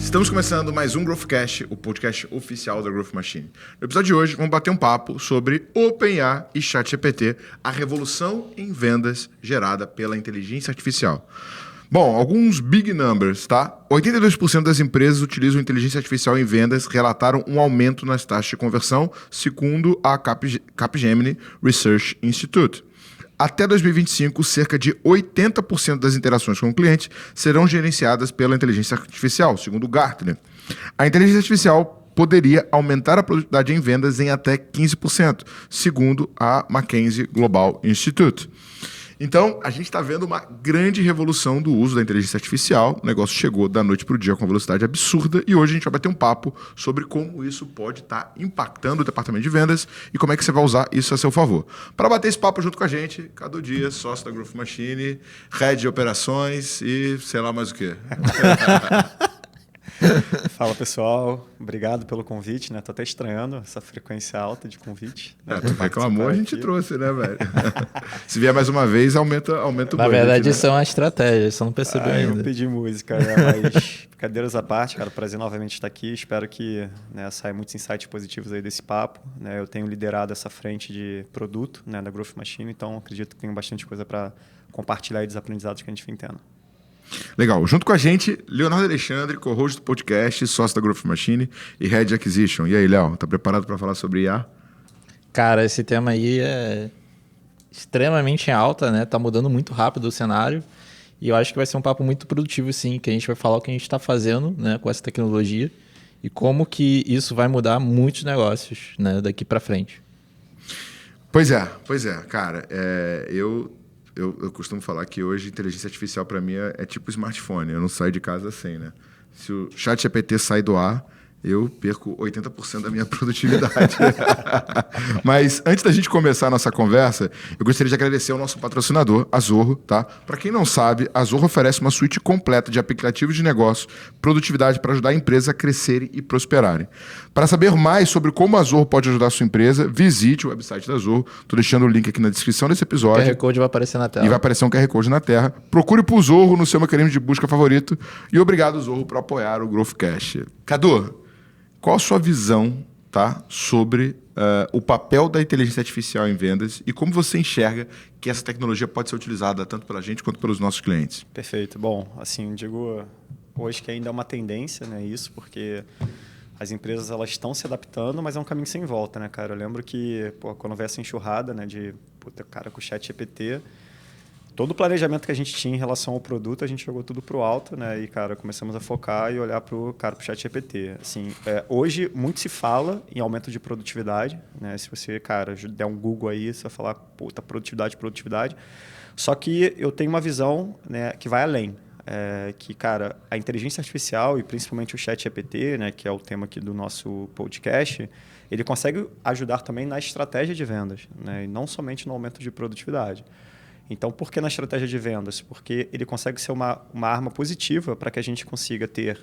Estamos começando mais um Growthcast, o podcast oficial da Growth Machine. No episódio de hoje, vamos bater um papo sobre OpenAI e ChatGPT, a revolução em vendas gerada pela inteligência artificial. Bom, alguns big numbers, tá? 82% das empresas utilizam inteligência artificial em vendas, relataram um aumento nas taxas de conversão, segundo a Capgemini Research Institute. Até 2025, cerca de 80% das interações com o cliente serão gerenciadas pela inteligência artificial, segundo o Gartner. A inteligência artificial poderia aumentar a produtividade em vendas em até 15%, segundo a McKinsey Global Institute. Então, a gente está vendo uma grande revolução do uso da inteligência artificial. O negócio chegou da noite para o dia com uma velocidade absurda e hoje a gente vai bater um papo sobre como isso pode estar impactando o departamento de vendas e como é que você vai usar isso a seu favor. Para bater esse papo junto com a gente, Cadu Dias, sócio da Growth Machine, head de operações e sei lá mais o quê. Fala, pessoal. Obrigado pelo convite, né? Tô até estranhando essa frequência alta de convite. Né? Tu reclamou, a gente trouxe, né, velho? Se vier mais uma vez, aumenta o budget. Na verdade, isso é uma estratégia, só não percebeu ainda. Eu pedi música, né? Mas brincadeiras à parte, cara, prazer novamente estar aqui. Espero que, né, saia muitos insights positivos aí desse papo. Né? Eu tenho liderado essa frente de produto, né, da Growth Machine, então acredito que tenho bastante coisa para compartilhar aí dos aprendizados que a gente vem tendo. Legal. Junto com a gente, Leonardo Alexandre, co-host do podcast, sócio da Growth Machine e Head de Acquisition. E aí, Léo, tá preparado para falar sobre IA? Cara, esse tema aí é extremamente em alta, né? Tá mudando muito rápido o cenário e eu acho que vai ser um papo muito produtivo, sim, que a gente vai falar o que a gente está fazendo, né, com essa tecnologia e como que isso vai mudar muitos negócios, né, daqui para frente. Pois é. Cara, eu costumo falar que hoje inteligência artificial para mim é tipo smartphone. Eu não saio de casa sem, né? Se o ChatGPT sai do ar, eu perco 80% da minha produtividade. Mas antes da gente começar a nossa conversa, eu gostaria de agradecer ao nosso patrocinador, a Zorro, tá? Para quem não sabe, a Zorro oferece uma suíte completa de aplicativos de negócio, produtividade para ajudar a empresa a crescerem e prosperarem. Para saber mais sobre como a Zorro pode ajudar a sua empresa, visite o website da Zorro. Estou deixando o link aqui na descrição desse episódio. O QR Code vai aparecer na tela. E vai aparecer um QR Code na tela. Procure por Zorro no seu mecanismo de busca favorito. E obrigado, Zorro, por apoiar o Growthcast. Cadu, qual a sua visão, tá, sobre o papel da inteligência artificial em vendas e como você enxerga que essa tecnologia pode ser utilizada tanto pela gente quanto pelos nossos clientes? Perfeito. Bom, assim, digo hoje que ainda é uma tendência, né, isso, porque as empresas elas estão se adaptando, mas é um caminho sem volta, né, cara? Eu lembro que quando veio essa enxurrada, né, cara, com o ChatGPT, todo o planejamento que a gente tinha em relação ao produto, a gente jogou tudo pro alto, né? E, cara, começamos a focar e olhar pro ChatGPT. Assim, hoje, muito se fala em aumento de produtividade, né? Se você, cara, der um Google aí, você vai falar, puta, produtividade. Só que eu tenho uma visão, né, que vai além. Que, cara, a inteligência artificial e principalmente o ChatGPT, né, que é o tema aqui do nosso podcast, ele consegue ajudar também na estratégia de vendas, né? E não somente no aumento de produtividade. Então, por que na estratégia de vendas? Porque ele consegue ser uma arma positiva para que a gente consiga ter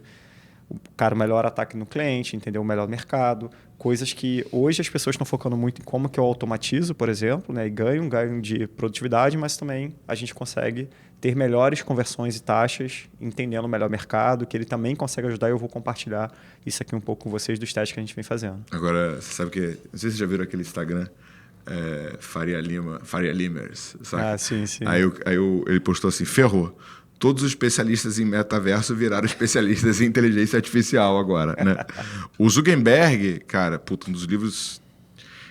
o melhor ataque no cliente, entender o melhor mercado, coisas que hoje as pessoas estão focando muito em como que eu automatizo, por exemplo, né, e ganho de produtividade, mas também a gente consegue ter melhores conversões e taxas, entendendo o melhor mercado, que ele também consegue ajudar e eu vou compartilhar isso aqui um pouco com vocês dos testes que a gente vem fazendo. Agora, você sabe que, não sei se vocês já viram aquele Instagram, Faria Limers, sabe? Ah, sim. Aí ele postou assim, ferrou. Todos os especialistas em metaverso viraram especialistas em inteligência artificial agora, né? O Zuckerberg, cara, um dos livros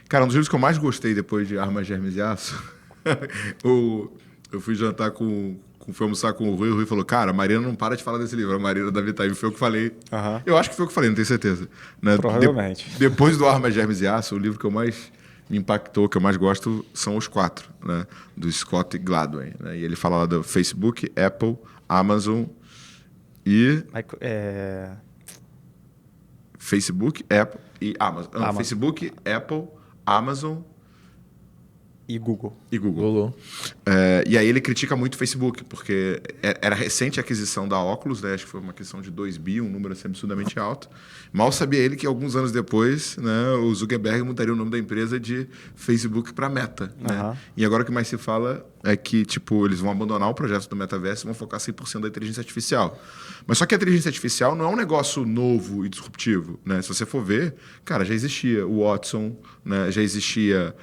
que eu mais gostei depois de Armas, Germes e Aço, eu fui jantar fui almoçar com o Rui falou, cara, a Marina não para de falar desse livro, a Marina da Vitae, foi o que eu falei. Uhum. Eu acho que foi o que eu falei, não tenho certeza. Né? Provavelmente. Depois do Armas, Germes e Aço, o livro que eu mais me impactou, que eu mais gosto, são os 4, né? Do Scott Gladwin. Né? E ele fala lá do Facebook, Apple, Amazon e... Facebook, Apple e Amazon. Não, Facebook, Apple, Amazon... E Google. E aí ele critica muito o Facebook, porque era recente a aquisição da Oculus, né? Acho que foi uma aquisição de 2 bi, um número assim, absurdamente alto. Mal sabia ele que alguns anos depois, né, o Zuckerberg mudaria o nome da empresa de Facebook para Meta. Né? E agora o que mais se fala, é que, tipo, eles vão abandonar o projeto do metaverso e vão focar 100% da inteligência artificial. Mas só que a inteligência artificial não é um negócio novo e disruptivo, né? Se você for ver, cara, já existia o Watson, né? Já existia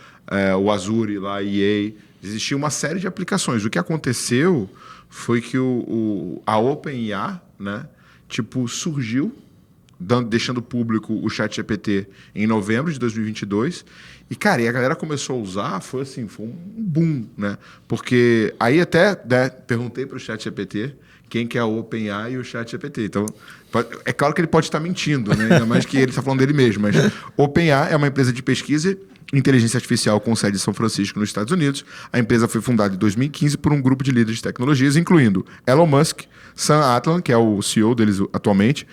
o Azure lá, EA, existia uma série de aplicações. O que aconteceu foi que a OpenAI, né? Tipo, surgiu, deixando público o ChatGPT em novembro de 2022. E, cara, e a galera começou a usar, foi um boom, né? Porque aí até, né, perguntei para o ChatGPT quem que é a OpenAI e o ChatGPT. Então, é claro que ele pode estar mentindo, né? Ainda mais que ele está falando dele mesmo. Mas OpenAI é uma empresa de pesquisa em inteligência artificial com sede em São Francisco, nos Estados Unidos. A empresa foi fundada em 2015 por um grupo de líderes de tecnologias, incluindo Elon Musk, Sam Altman, que é o CEO deles atualmente,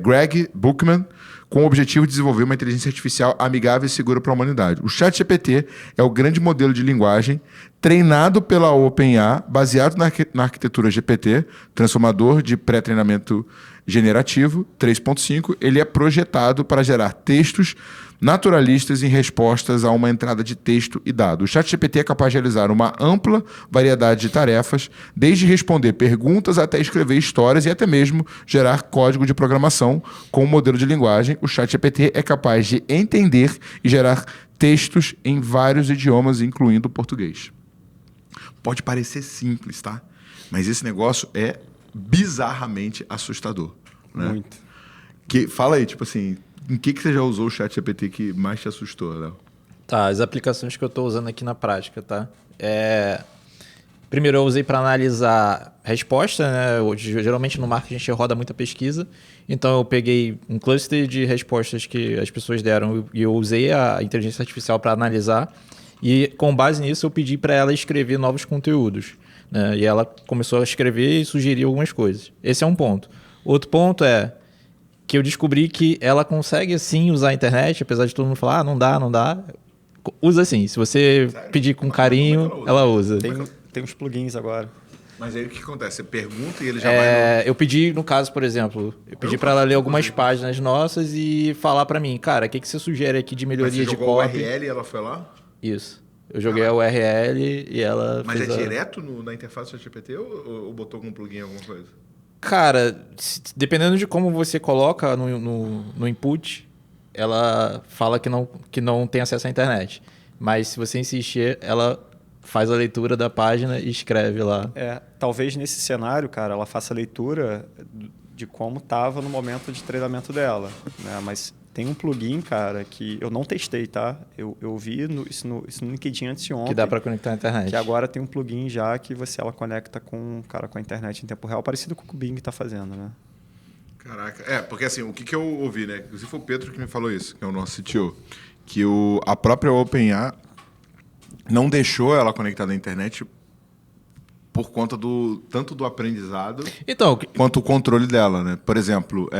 Greg Brookman, com o objetivo de desenvolver uma inteligência artificial amigável e segura para a humanidade. O ChatGPT é o grande modelo de linguagem treinado pela OpenAI, baseado na arquitetura GPT, transformador de pré-treinamento generativo 3.5. Ele é projetado para gerar textos naturalistas em respostas a uma entrada de texto e dado. O ChatGPT é capaz de realizar uma ampla variedade de tarefas, desde responder perguntas até escrever histórias e até mesmo gerar código de programação com o modelo de linguagem. O ChatGPT é capaz de entender e gerar textos em vários idiomas, incluindo o português. Pode parecer simples, tá? Mas esse negócio é bizarramente assustador, né? Muito. Fala aí, tipo assim, em que você já usou o ChatGPT que mais te assustou, Léo? Tá, as aplicações que eu estou usando aqui na prática, tá? Primeiro eu usei para analisar resposta, né? Geralmente no marketing a gente roda muita pesquisa, então eu peguei um cluster de respostas que as pessoas deram e eu usei a inteligência artificial para analisar, e com base nisso eu pedi para ela escrever novos conteúdos, né? E ela começou a escrever e sugerir algumas coisas. Esse é um ponto. Outro ponto é que eu descobri que ela consegue sim usar a internet, apesar de todo mundo falar, não dá. Usa sim, se você pedir com carinho, ela usa. Tem uns plugins agora. Mas aí o que acontece? Você pergunta e ele já vai... Eu pedi, no caso, por exemplo, para ela ler algumas páginas nossas e falar para mim, cara, o que você sugere aqui de melhoria de copy? Você jogou o URL e ela foi lá? Isso. Eu joguei a URL e ela Mas fez direto na interface do ChatGPT ou botou com um plugin alguma coisa? Cara, dependendo de como você coloca no input, ela fala que não tem acesso à internet. Mas se você insistir, ela faz a leitura da página e escreve lá. Talvez nesse cenário, cara, ela faça a leitura de como estava no momento de treinamento dela, né? Mas tem um plugin, cara, que eu não testei, tá? Eu vi isso no LinkedIn antes de ontem. Que dá para conectar à internet. Que agora tem um plugin já que ela conecta com a internet em tempo real, parecido com o que o Bing está fazendo, né? Caraca. Porque assim, o que eu ouvi, né? Inclusive foi o Pedro que me falou isso, que é o nosso CTO. Que a própria OpenAI não deixou ela conectada à internet por conta tanto do aprendizado quanto o controle dela, né? Por exemplo,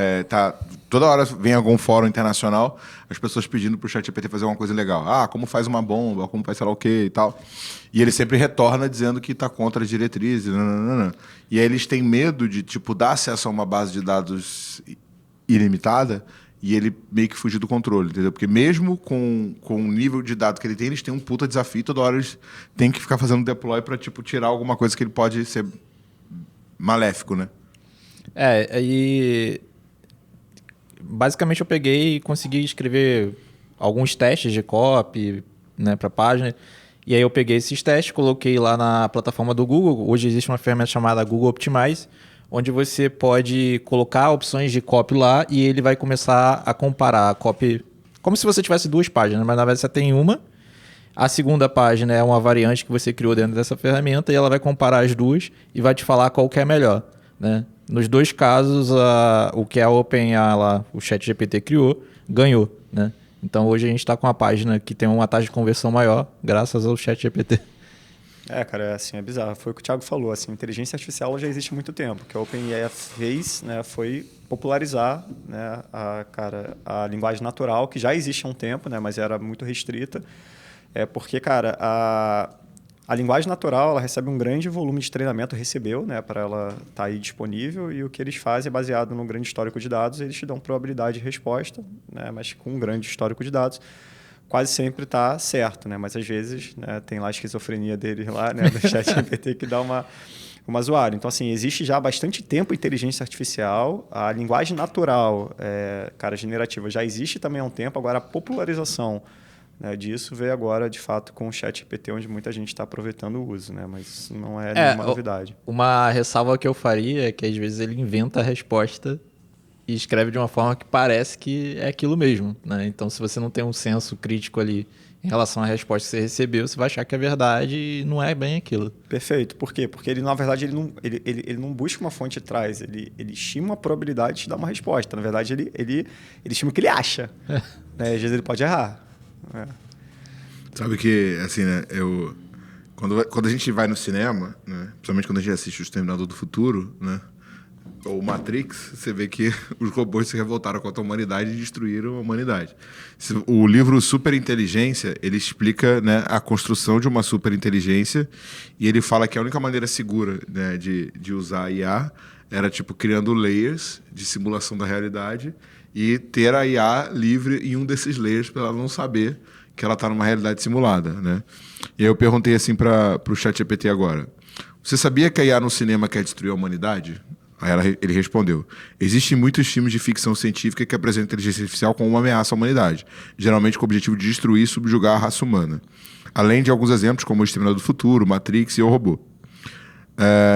toda hora vem algum fórum internacional, as pessoas pedindo para o ChatGPT fazer uma coisa legal. Como faz uma bomba, como faz sei lá o quê e tal. E ele sempre retorna dizendo que está contra as diretrizes. Nananana. E aí eles têm medo de dar acesso a uma base de dados ilimitada e ele meio que fugir do controle, entendeu? Porque mesmo com o nível de dados que ele tem, eles têm um puta desafio, toda hora eles têm que ficar fazendo deploy para tirar alguma coisa que ele pode ser maléfico, né? Aí basicamente eu peguei e consegui escrever alguns testes de copy, né, para a página, e aí eu peguei esses testes, coloquei lá na plataforma do Google. Hoje existe uma ferramenta chamada Google Optimize, onde você pode colocar opções de copy lá e ele vai começar a comparar a copy, como se você tivesse duas páginas, mas na verdade você tem uma. A segunda página é uma variante que você criou dentro dessa ferramenta e ela vai comparar as duas e vai te falar qual que é melhor, né? Nos dois casos, o que a OpenAI lá, o ChatGPT criou, ganhou, né? Então hoje a gente está com uma página que tem uma taxa de conversão maior graças ao ChatGPT. Cara, assim, é bizarro. Foi o que o Thiago falou, assim, a inteligência artificial já existe há muito tempo. O que a OpenAI fez, né, foi popularizar, né, a linguagem natural, que já existe há um tempo, né, mas era muito restrita. Porque, cara, a linguagem natural ela recebe um grande volume de treinamento, recebeu, né, para ela estar aí disponível, e o que eles fazem é baseado num grande histórico de dados, eles te dão probabilidade de resposta, né, mas com um grande histórico de dados. quase sempre está certo, né? Mas às vezes, né, tem lá a esquizofrenia dele lá, né, do ChatGPT que dá uma zoada. Então, assim, existe já há bastante tempo inteligência artificial, a linguagem natural, cara, generativa, já existe também há um tempo, agora a popularização, né, disso veio agora, de fato, com o ChatGPT, onde muita gente está aproveitando o uso, né? Mas isso não é nenhuma novidade. Uma ressalva que eu faria é que às vezes ele inventa a resposta e escreve de uma forma que parece que é aquilo mesmo, né? Então, se você não tem um senso crítico ali em relação à resposta que você recebeu, você vai achar que é verdade e não é bem aquilo. Perfeito. Por quê? Porque ele, na verdade, ele não busca uma fonte atrás, ele estima a probabilidade de te dar uma resposta. Na verdade, ele estima o que ele acha. Né? Às vezes ele pode errar. Sabe que, assim, né, quando a gente vai no cinema, né, principalmente quando a gente assiste o Exterminador do Futuro, né, ou Matrix, você vê que os robôs se revoltaram contra a humanidade e destruíram a humanidade. O livro Superinteligência, ele explica, né, a construção de uma superinteligência e ele fala que a única maneira segura, né, de usar a IA era tipo criando layers de simulação da realidade e ter a IA livre em um desses layers para ela não saber que ela está numa realidade simulada, né? E aí eu perguntei assim para o ChatGPT agora: você sabia que a IA no cinema quer destruir a humanidade? Aí ele respondeu: existem muitos filmes de ficção científica que apresentam a inteligência artificial como uma ameaça à humanidade, geralmente com o objetivo de destruir e subjugar a raça humana. Além de alguns exemplos como O Exterminador do Futuro, Matrix e O Robô.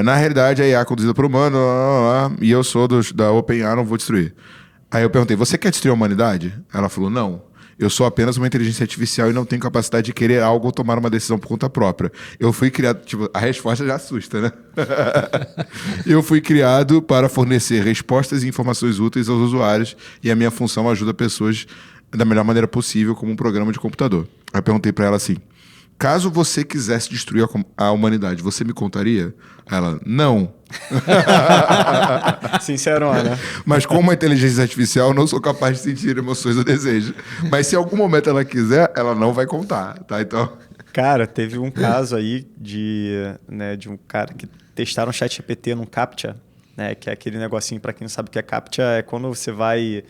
Na realidade, a IA é conduzida por humano, e eu sou da OpenAI, não vou destruir. Aí eu perguntei: você quer destruir a humanidade? Ela falou: não. Eu sou apenas uma inteligência artificial e não tenho capacidade de querer algo ou tomar uma decisão por conta própria. Eu fui criado... Tipo, a resposta já assusta, né? Eu fui criado para fornecer respostas e informações úteis aos usuários e a minha função ajuda pessoas da melhor maneira possível como um programa de computador. Aí eu perguntei para ela assim: caso você quisesse destruir a humanidade, você me contaria? Ela: não. Sincerona, né? Mas como uma inteligência artificial, eu não sou capaz de sentir emoções ou desejos. Mas se em algum momento ela quiser, ela não vai contar, tá? Então... Cara, teve um caso aí de um cara que testaram o ChatGPT num CAPTCHA, né? Que é aquele negocinho, para quem não sabe o que é CAPTCHA, é quando você vai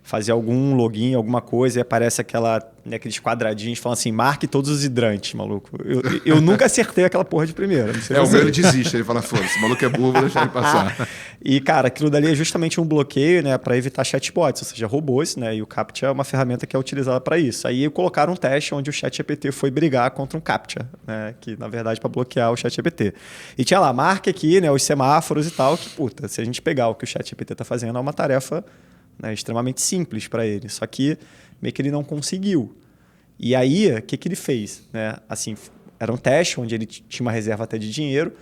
fazer algum login, alguma coisa, e aparece aqueles quadradinhos falando assim: marque todos os hidrantes, maluco. Eu nunca acertei aquela porra de primeira. O meu ele desiste, ele fala: foda-se, o maluco é burro, vou deixar ele passar. E, cara, aquilo dali é justamente um bloqueio, né, para evitar chatbots, ou seja, robôs, né? E o CAPTCHA é uma ferramenta que é utilizada para isso. Aí colocaram um teste onde o ChatGPT foi brigar contra um CAPTCHA, né? Que, na verdade, para bloquear o ChatGPT. E tinha lá: marque aqui, né, os semáforos e tal, que, puta, se a gente pegar o que o ChatGPT tá fazendo, é uma tarefa, né, extremamente simples para ele. Só que meio que ele não conseguiu. E aí, o que ele fez? Né? Assim, era um teste onde ele tinha uma reserva até de dinheiro.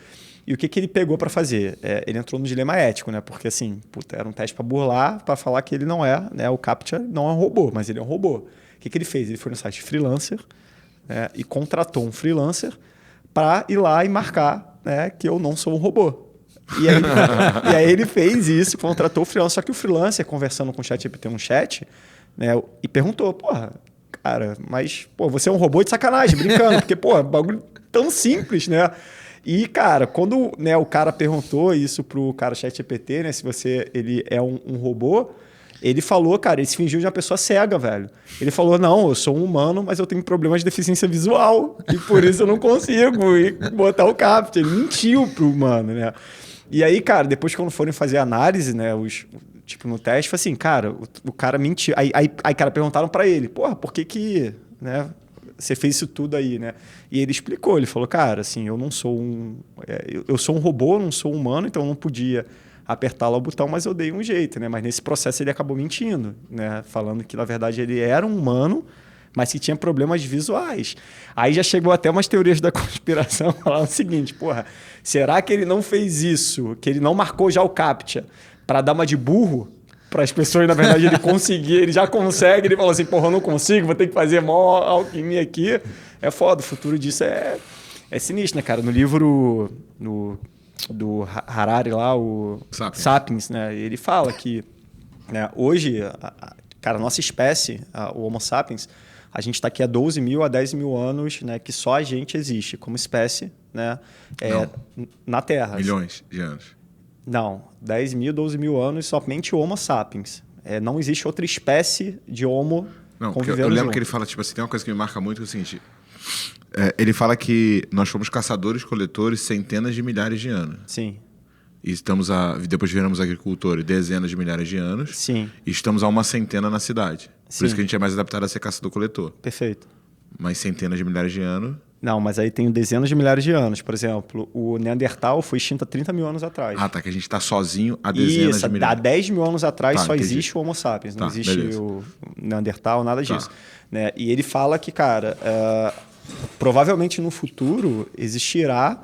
E o que ele pegou para fazer? Ele entrou no dilema ético, né? Porque assim, era um teste para burlar, para falar que ele não é, né? O CAPTCHA não é um robô, mas ele é um robô. O que ele fez? Ele foi no site Freelancer, né, e contratou um freelancer para ir lá e marcar, né, que eu não sou um robô. E aí ele fez isso, contratou o freelancer. Só que o freelancer, conversando com o ChatGPT no chat, né, e perguntou: porra, cara, mas você é um robô de sacanagem, brincando, porque, bagulho tão simples, né? E, cara, quando, né, o cara perguntou isso pro cara ChatGPT, né, se ele é um robô, ele falou, cara, ele se fingiu de uma pessoa cega, velho. Ele falou: não, eu sou um humano, mas eu tenho problemas de deficiência visual, e por isso eu não consigo botar o CAPTCHA. Ele mentiu pro humano, né? E aí, cara, depois quando forem fazer análise, né, tipo, no teste, foi assim, cara, o cara mentiu. Aí cara, perguntaram para ele: porra, por que né, você fez isso tudo aí, né? E ele explicou, ele falou: cara, assim, eu não sou eu sou um robô, não sou humano, então eu não podia apertar lá o botão, mas eu dei um jeito, né? Mas nesse processo ele acabou mentindo, né? Falando que, na verdade, ele era um humano, mas que tinha problemas visuais. Aí já chegou até umas teorias da conspiração falando o seguinte: porra, será que ele não fez isso, que ele não marcou já o CAPTCHA para dar uma de burro, para as pessoas, na verdade, ele conseguir, ele já consegue, ele falou assim: porra, eu não consigo, vou ter que fazer mó alquimia aqui. É foda, o futuro disso é sinistro, né, cara? No livro do Harari lá, o Sapiens, né? Ele fala que, né, hoje, cara, a nossa espécie, o Homo sapiens, a gente está aqui há 12 mil a 10 mil anos, né, que só a gente existe como espécie, né, na Terra. Milhões de anos. Não, 10 mil, 12 mil anos, somente o Homo sapiens. Não existe outra espécie de Homo Não, porque eu convivendo lembro junto. que ele fala, tipo assim, tem uma coisa que me marca muito, que é o seguinte... ele fala que nós fomos caçadores-coletores centenas de milhares de anos. Sim, E depois viramos agricultores dezenas de milhares de anos. sim, E estamos a uma centena na cidade. Por Sim. isso que a gente é mais adaptado a ser caçador-coletor. perfeito. Mas centenas de milhares de anos... Não, mas aí tem dezenas de milhares de anos. Por exemplo, o Neandertal foi extinto há 30 mil anos atrás. Ah, tá, que a gente está sozinho há dezenas Isso, de há milhares. 10 mil anos atrás Tá, só entendi. existe o Homo sapiens, não Tá, existe beleza. o Neandertal, nada Tá. disso. Né? E ele fala que, cara, provavelmente no futuro existirá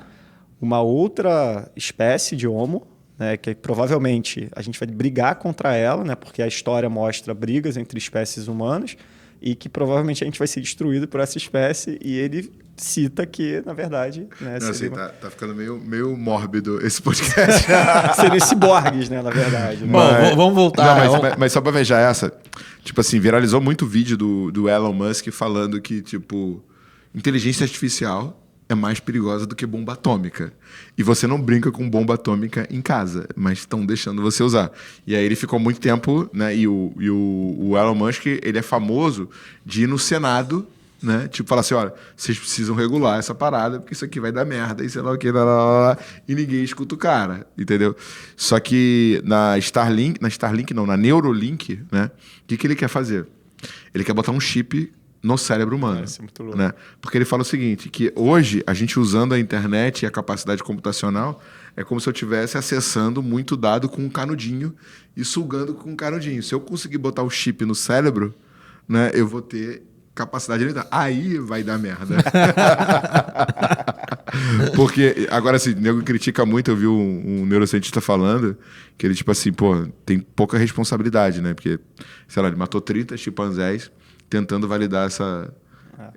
uma outra espécie de Homo, né, que provavelmente a gente vai brigar contra ela, né, porque a história mostra brigas entre espécies humanas, e que provavelmente a gente vai ser destruído por essa espécie, e ele cita que, na verdade... Né, Não, assim, seria tá ficando meio mórbido esse podcast. seriam ciborgues, né, na verdade. Né? Bom, vamos voltar. Não, Vamos- mas só pra ver já essa, tipo assim, viralizou muito vídeo do Elon Musk falando que, tipo, inteligência artificial é mais perigosa do que bomba atômica. E você não brinca com bomba atômica em casa, mas estão deixando você usar. E aí ele ficou muito tempo, né? E o Elon Musk, ele é famoso de ir no Senado, né? Tipo, falar assim, olha, vocês precisam regular essa parada, porque isso aqui vai dar merda, e sei lá o que, e ninguém escuta o cara, entendeu? Só que na Starlink não, na Neuralink, né? O que ele quer fazer? Ele quer botar um chip no cérebro humano. Isso é muito louco. Né? Porque ele fala o seguinte, que hoje a gente usando a internet e a capacidade computacional é como se eu estivesse acessando muito dado com um canudinho e sugando com um canudinho. Se eu conseguir botar o chip no cérebro, né, eu vou ter capacidade de lidar. Aí vai dar merda. Porque, agora assim, o nego critica muito, eu vi um neurocientista falando que ele, tipo assim, pô, tem pouca responsabilidade, né? Porque, sei lá, ele matou 30 chimpanzés tentando validar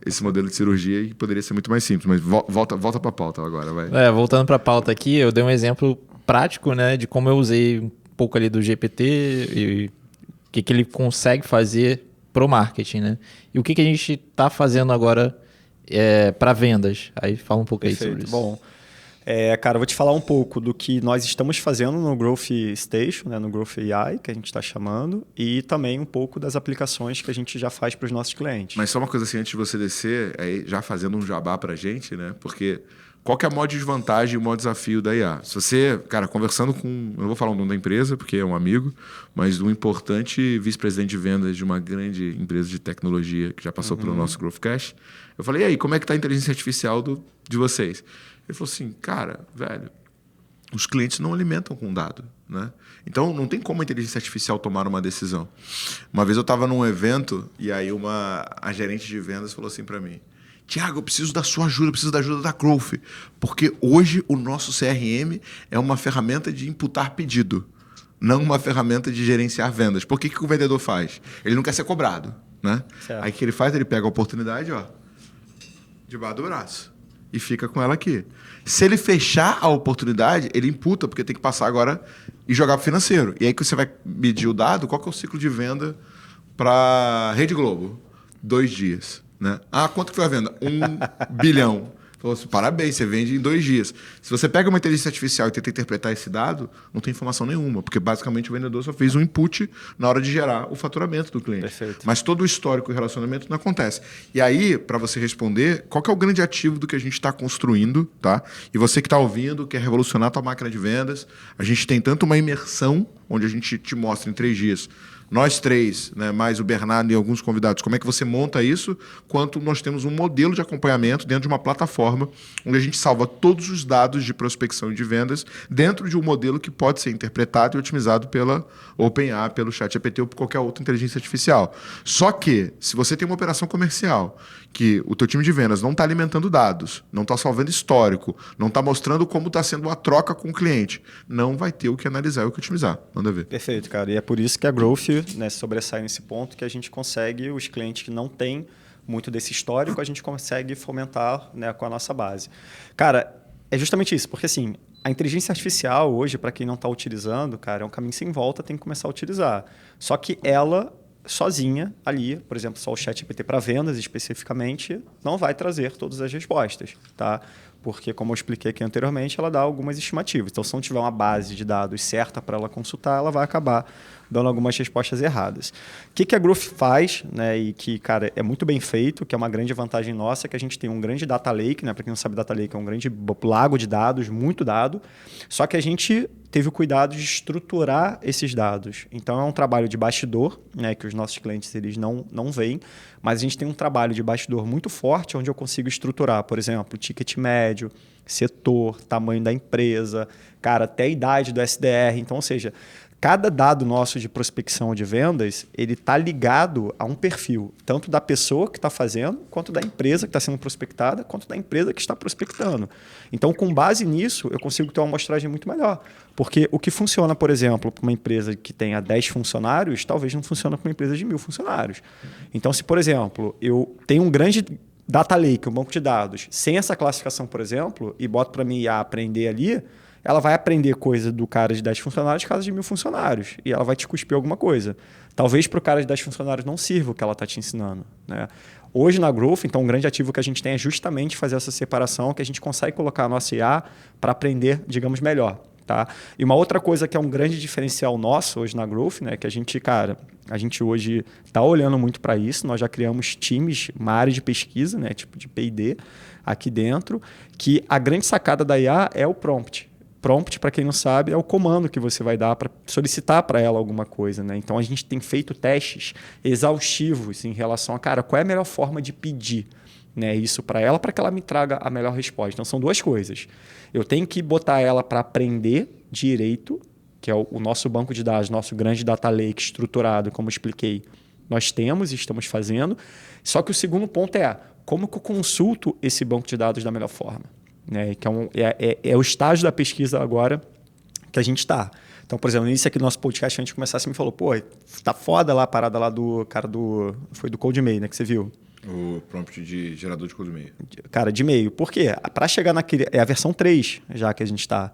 esse modelo de cirurgia e poderia ser muito mais simples. Mas volta pra pauta agora, vai. Voltando para a pauta aqui, eu dei um exemplo prático, né, de como eu usei um pouco ali do GPT e o que ele consegue fazer pro marketing, né? E o que a gente está fazendo agora para vendas? Aí fala um pouco aí sobre isso. Bom, cara, eu vou te falar um pouco do que nós estamos fazendo no Growth Station, né, no Growth AI, que a gente está chamando, e também um pouco das aplicações que a gente já faz para os nossos clientes. Mas só uma coisa assim, antes de você descer, aí já fazendo um jabá pra gente, né? Porque qual que é a maior desvantagem e o maior desafio da IA? Se você, cara, conversando com... Eu não vou falar o nome da empresa, porque é um amigo, mas um importante vice-presidente de vendas de uma grande empresa de tecnologia que já passou pelo nosso Growth Cash, eu falei, e aí, como é que tá a inteligência artificial de vocês? Ele falou assim, cara, velho, os clientes não alimentam com dado, né? Então, não tem como a inteligência artificial tomar uma decisão. Uma vez eu estava num evento e aí a gerente de vendas falou assim para mim, Tiago, eu preciso da sua ajuda, eu preciso da ajuda da Growth, porque hoje o nosso CRM é uma ferramenta de imputar pedido, não uma ferramenta de gerenciar vendas. Por que o vendedor faz? Ele não quer ser cobrado, né? Certo. Aí o que ele faz? Ele pega a oportunidade, ó, debaixo do braço e fica com ela aqui. Se ele fechar a oportunidade, ele imputa, porque tem que passar agora e jogar para o financeiro. E aí que você vai medir o dado, qual que é o ciclo de venda para Rede Globo? 2 dias. Né? Ah, quanto que foi a venda? 1 bilhão. Falou assim, parabéns, você vende em 2 dias. Se você pega uma inteligência artificial e tenta interpretar esse dado, não tem informação nenhuma, porque basicamente o vendedor só fez um input na hora de gerar o faturamento do cliente. Perfeito. Mas todo o histórico e relacionamento não acontece. E aí, para você responder, qual que é o grande ativo do que a gente está construindo, tá? E você que está ouvindo, quer revolucionar a tua máquina de vendas, a gente tem tanto uma imersão, onde a gente te mostra em 3 dias, nós 3, né, mais o Bernardo e alguns convidados, como é que você monta isso, quanto nós temos um modelo de acompanhamento dentro de uma plataforma onde a gente salva todos os dados de prospecção e de vendas dentro de um modelo que pode ser interpretado e otimizado pela OpenAI, pelo ChatGPT ou por qualquer outra inteligência artificial. Só que, se você tem uma operação comercial que o teu time de vendas não está alimentando dados, não está salvando histórico, não está mostrando como está sendo a troca com o cliente, não vai ter o que analisar e o que otimizar. Manda ver. Perfeito, cara. E é por isso que a Growth, né, sobressai nesse ponto, que a gente consegue, os clientes que não têm muito desse histórico, a gente consegue fomentar, né, com a nossa base. Cara, é justamente isso, porque assim, a inteligência artificial hoje, para quem não está utilizando, cara, é um caminho sem volta, tem que começar a utilizar. Só que ela, sozinha, ali, por exemplo, só o ChatGPT para vendas especificamente, não vai trazer todas as respostas, tá? porque, como eu expliquei aqui anteriormente, ela dá algumas estimativas. Então, se não tiver uma base de dados certa para ela consultar, ela vai acabar dando algumas respostas erradas. O que a Growth faz, né, e que, cara, é muito bem feito, que é uma grande vantagem nossa, é que a gente tem um grande data lake, né? Para quem não sabe, data lake é um grande lago de dados, muito dado, só que a gente teve o cuidado de estruturar esses dados. Então, é um trabalho de bastidor, né, que os nossos clientes eles não veem, mas a gente tem um trabalho de bastidor muito forte, onde eu consigo estruturar, por exemplo, ticket médio, setor, tamanho da empresa, cara, até a idade do SDR. Então, ou seja, cada dado nosso de prospecção de vendas, ele está ligado a um perfil, tanto da pessoa que está fazendo, quanto da empresa que está sendo prospectada, quanto da empresa que está prospectando. Então, com base nisso, eu consigo ter uma amostragem muito melhor. Porque o que funciona, por exemplo, para uma empresa que tenha 10 funcionários, talvez não funcione para uma empresa de 1.000 funcionários. Então, se, por exemplo, eu tenho um grande data lake, um banco de dados, sem essa classificação, por exemplo, e boto para mim IA aprender ali, ela vai aprender coisa do cara de 10 funcionários, caso de 1.000 funcionários. E ela vai te cuspir alguma coisa. Talvez para o cara de 10 funcionários não sirva o que ela está te ensinando, né? Hoje na Growth, então, um grande ativo que a gente tem é justamente fazer essa separação, que a gente consegue colocar a nossa IA para aprender, digamos, melhor. Tá? E uma outra coisa que é um grande diferencial nosso hoje na Growth, né, que a gente, cara, a gente hoje está olhando muito para isso. Nós já criamos times, uma área de pesquisa, né, tipo de P&D, aqui dentro, que a grande sacada da IA é o prompt. Prompt, para quem não sabe, é o comando que você vai dar para solicitar para ela alguma coisa, né? Então, a gente tem feito testes exaustivos em relação a, cara, qual é a melhor forma de pedir, né, isso para ela, para que ela me traga a melhor resposta. Então, são duas coisas. Eu tenho que botar ela para aprender direito, que é o nosso banco de dados, nosso grande data lake estruturado, como eu expliquei, nós temos e estamos fazendo. Só que o segundo ponto é como que eu consulto esse banco de dados da melhor forma, né? Que é o estágio da pesquisa agora que a gente está. Então, por exemplo, no início aqui do nosso podcast, antes de começar, você me falou, pô, tá foda lá a parada lá do cara do... Foi do CodeMail, né, que você viu? O prompt de gerador de code e-mail. Cara, de e-mail. Por quê? Para chegar naquele... É a versão 3 já que a gente está.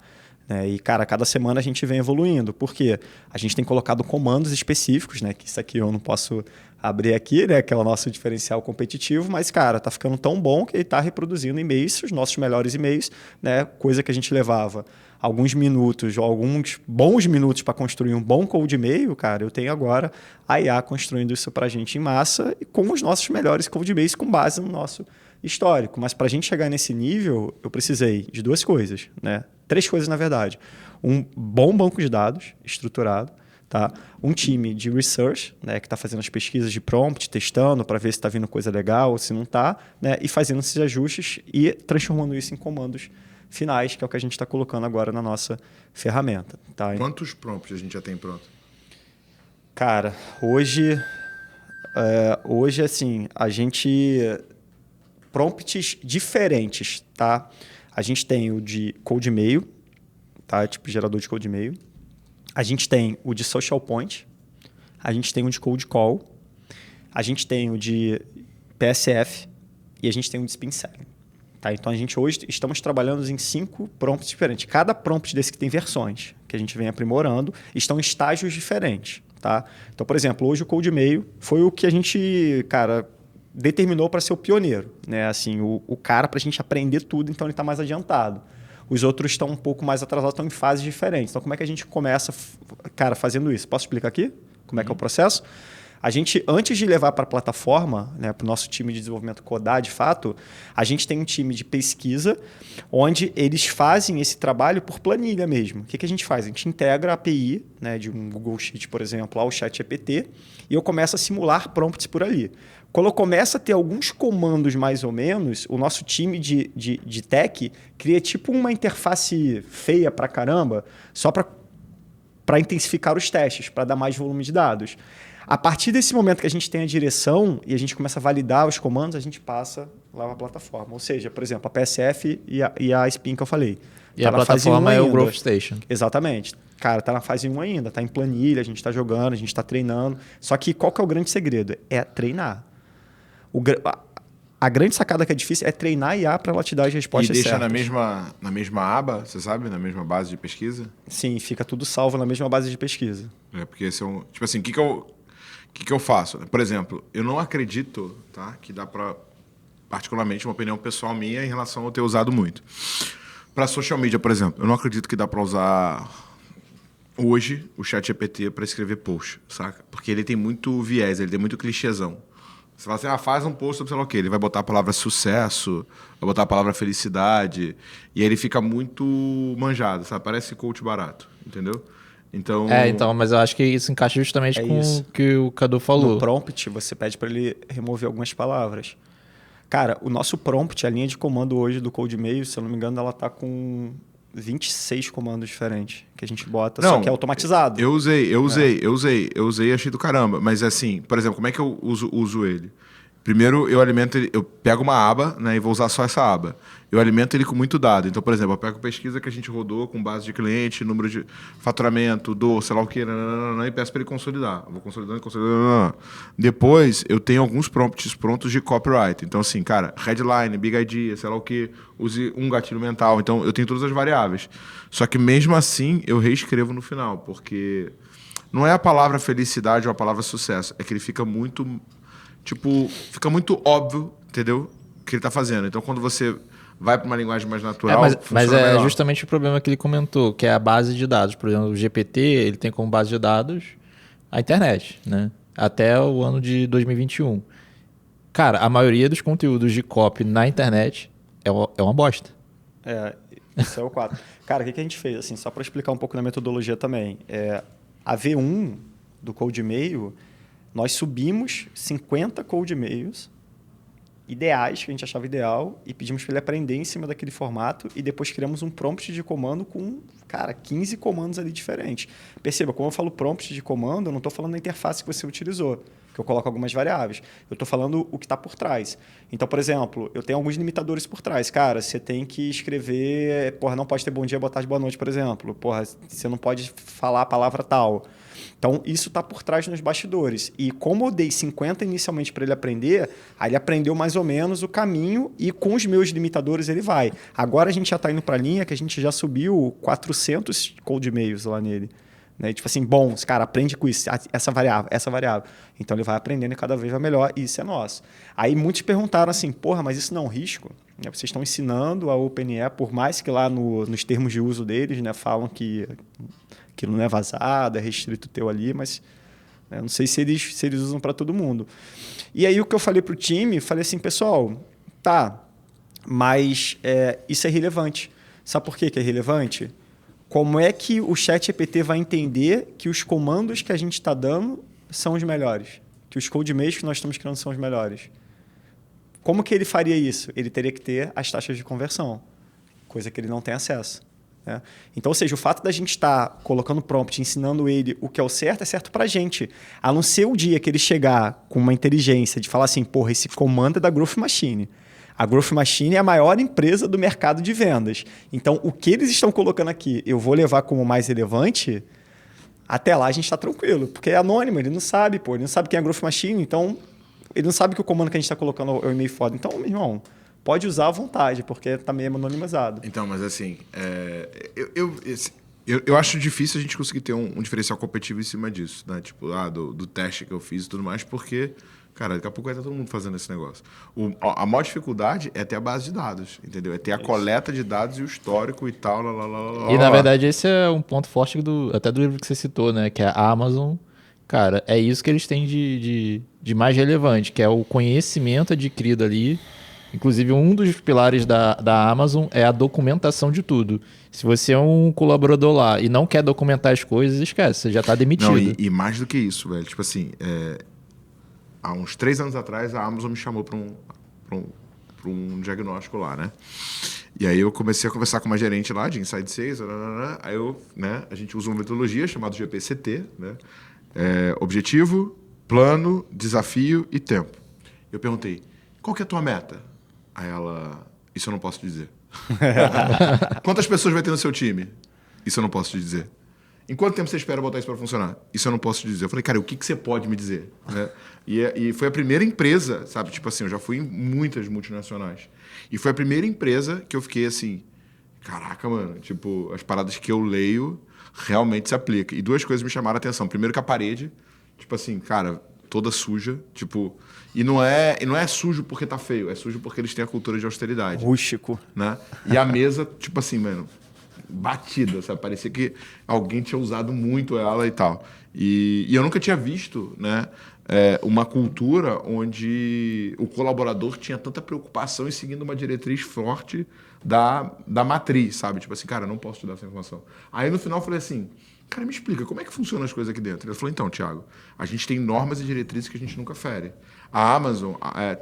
Né? E, cara, cada semana a gente vem evoluindo. Por quê? A gente tem colocado comandos específicos, né? Que isso aqui eu não posso abrir aqui, né? Que é o nosso diferencial competitivo. Mas, cara, tá ficando tão bom que ele está reproduzindo e-mails, os nossos melhores e-mails, né? Coisa que a gente levava alguns minutos, ou alguns bons minutos para construir um bom cold e-mail, cara, eu tenho agora a IA construindo isso para a gente em massa e com os nossos melhores cold e-mails com base no nosso histórico. Mas para a gente chegar nesse nível, eu precisei de duas coisas, né? 3 coisas, na verdade. Um bom banco de dados estruturado, tá? Um time de research, né, que está fazendo as pesquisas de prompt, testando para ver se está vindo coisa legal ou se não está, né, e fazendo esses ajustes e transformando isso em comandos finais, que é o que a gente está colocando agora na nossa ferramenta. Tá? Quantos prompts a gente já tem pronto? Cara, hoje assim, a gente... Prompts diferentes, tá? A gente tem o de cold e-mail, tá? Tipo gerador de cold e-mail. A gente tem o de social point. A gente tem o de cold call. A gente tem o de PSF. E a gente tem o de spin selling. Tá? Então, a gente hoje estamos trabalhando em 5 prompts diferentes. Cada prompt desse que tem versões, que a gente vem aprimorando, estão em estágios diferentes. Tá? Então, por exemplo, hoje o cold e-mail foi o que a gente, cara, determinou para ser o pioneiro. Né? Assim, o cara, para a gente aprender tudo, então ele está mais adiantado. Os outros estão um pouco mais atrasados, estão em fases diferentes. Então, como é que a gente começa, cara, fazendo isso? Posso explicar aqui? Como é que é o processo? A gente, antes de levar para a plataforma, né, para o nosso time de desenvolvimento codar, de fato, a gente tem um time de pesquisa onde eles fazem esse trabalho por planilha mesmo. O que a gente faz? A gente integra a API, né, de um Google Sheet, por exemplo, ao ChatGPT, e eu começo a simular prompts por ali. Quando eu começo a ter alguns comandos mais ou menos, o nosso time de tech cria tipo uma interface feia pra caramba, só para intensificar os testes, para dar mais volume de dados. A partir desse momento que a gente tem a direção e a gente começa a validar os comandos, a gente passa lá para a plataforma. Ou seja, por exemplo, a PSF e a Spin que eu falei. E tá a plataforma é o Growth Station. Exatamente. Cara, está na fase 1 ainda, está em planilha, a gente está jogando, a gente está treinando. Só que qual que é o grande segredo? É treinar. A grande sacada que é difícil é treinar a IA para ela te dar as respostas certas. E deixa na mesma aba, você sabe? Na mesma base de pesquisa? Sim, fica tudo salvo na mesma base de pesquisa. É, porque esse é um... Tipo assim, o que eu faço? Por exemplo, eu não acredito, tá, que dá para particularmente, uma opinião pessoal minha em relação a ter usado muito. Para social media, por exemplo, eu não acredito que dá para usar hoje o ChatGPT para escrever post, saca? Porque ele tem muito viés, ele tem muito clichêzão. Você fala assim, faz um post sobre sei lá o quê. Ele vai botar a palavra sucesso, vai botar a palavra felicidade, e aí ele fica muito manjado, sabe? Parece coach barato, entendeu? Então... mas eu acho que isso encaixa justamente com isso. o que o Cadu falou. No prompt, você pede para ele remover algumas palavras. Cara, o nosso prompt, a linha de comando hoje do CodeMail, se eu não me engano, ela tá com 26 comandos diferentes que a gente bota, só que é automatizado. Eu usei, achei do caramba. Mas assim, por exemplo, como é que eu uso ele? Primeiro, eu alimento ele, eu pego uma aba, né, e vou usar só essa aba. Eu alimento ele com muito dado. Então, por exemplo, eu pego pesquisa que a gente rodou com base de cliente, número de faturamento, sei lá o que, e peço para ele consolidar. Eu vou consolidando. Depois, eu tenho alguns prompts prontos de copyright. Então, assim, cara, headline, big idea, sei lá o que, use um gatilho mental. Então, eu tenho todas as variáveis. Só que mesmo assim, eu reescrevo no final, porque não é a palavra felicidade ou a palavra sucesso. É que ele fica muito... fica muito óbvio, entendeu? O que ele está fazendo. Então, quando você vai para uma linguagem mais natural, mas é melhor. justamente o problema que ele comentou, que é a base de dados. Por exemplo, o GPT, ele tem como base de dados a internet, né? Até o ano de 2021. Cara, a maioria dos conteúdos de copy na internet é uma bosta. Isso é o 4. Cara, o que a gente fez? Assim, só para explicar um pouco da metodologia também. A V1 do CodeMail, nós subimos 50 CodeMails ideais, que a gente achava ideal, e pedimos para ele aprender em cima daquele formato, e depois criamos um prompt de comando com, 15 comandos ali diferentes. Perceba, quando eu falo prompt de comando, eu não estou falando da interface que você utilizou, que eu coloco algumas variáveis. Eu estou falando o que está por trás. Então, por exemplo, eu tenho alguns limitadores por trás. Cara, você tem que escrever... não pode ter bom dia, boa tarde, boa noite, por exemplo. Você não pode falar a palavra tal. Então, isso está por trás nos bastidores. E como eu dei 50 inicialmente para ele aprender, aí ele aprendeu mais ou menos o caminho e com os meus limitadores ele vai. Agora a gente já está indo para a linha que a gente já subiu 400 CodeMails lá nele. Né? Tipo assim, cara, aprende com isso, essa variável. Então, ele vai aprendendo e cada vez vai melhor e isso é nosso. Aí muitos perguntaram assim, mas isso não é um risco? Vocês estão ensinando a OpenAI, por mais que lá nos termos de uso deles, né, falam que aquilo não é vazado, é restrito teu ali, mas não sei se eles usam para todo mundo. E aí o que eu falei para o time, falei assim, pessoal, mas isso é relevante. Sabe por que é relevante? Como é que o ChatGPT vai entender que os comandos que a gente está dando são os melhores? Que os codemails que nós estamos criando são os melhores? Como que ele faria isso? Ele teria que ter as taxas de conversão, coisa que ele não tem acesso. Né? Então, ou seja, o fato da gente estar colocando prompt, ensinando ele o que é o certo, é certo para a gente. A não ser o dia que ele chegar com uma inteligência de falar assim, esse comando é da Growth Machine. A Growth Machine é a maior empresa do mercado de vendas. Então, o que eles estão colocando aqui, eu vou levar como mais relevante, até lá a gente está tranquilo. Porque é anônimo, ele não sabe, ele não sabe quem é a Growth Machine, então ele não sabe que o comando que a gente está colocando é o e-mail foda. Então, meu irmão, pode usar à vontade, porque está meio anonimizado. Então, mas assim, eu acho difícil a gente conseguir ter um diferencial competitivo em cima disso, né? Tipo, do teste que eu fiz e tudo mais, porque, cara, daqui a pouco vai estar todo mundo fazendo esse negócio. A maior dificuldade é ter a base de dados, entendeu? É ter a coleta de dados e o histórico e tal, E, na verdade, esse é um ponto forte até do livro que você citou, né? Que é a Amazon. Cara, é isso que eles têm de mais relevante, que é o conhecimento adquirido ali. Inclusive, um dos pilares da Amazon é a documentação de tudo. Se você é um colaborador lá e não quer documentar as coisas, esquece, você já está demitido. Não, e mais do que isso, velho. Tipo assim, há uns 3 anos atrás, a Amazon me chamou para um diagnóstico lá, né? E aí eu comecei a conversar com uma gerente lá de Inside Sales. Aí a gente usa uma metodologia chamada GPCT, né? Objetivo, plano, desafio e tempo. Eu perguntei, qual que é a tua meta? Aí ela, isso eu não posso te dizer. Quantas pessoas vai ter no seu time? Isso eu não posso te dizer. Em quanto tempo você espera botar isso para funcionar? Isso eu não posso te dizer. Eu falei, cara, o que você pode me dizer? Né? E foi a primeira empresa, sabe? Tipo assim, eu já fui em muitas multinacionais. E foi a primeira empresa que eu fiquei assim, caraca, mano, tipo, as paradas que eu leio realmente se aplicam. E 2 coisas me chamaram a atenção. Primeiro que a parede, tipo assim, cara, toda suja, tipo... E não é sujo porque tá feio, é sujo porque eles têm a cultura de austeridade. Rústico. Né? E a mesa, tipo assim, mano, batida, sabe? Parecia que alguém tinha usado muito ela e tal. E eu nunca tinha visto, né, uma cultura onde o colaborador tinha tanta preocupação em seguindo uma diretriz forte da matriz, sabe? Tipo assim, cara, não posso te dar essa informação. Aí no final eu falei assim, cara, me explica, como é que funcionam as coisas aqui dentro? Ele falou, então, Thiago, a gente tem normas e diretrizes que a gente nunca fere. A Amazon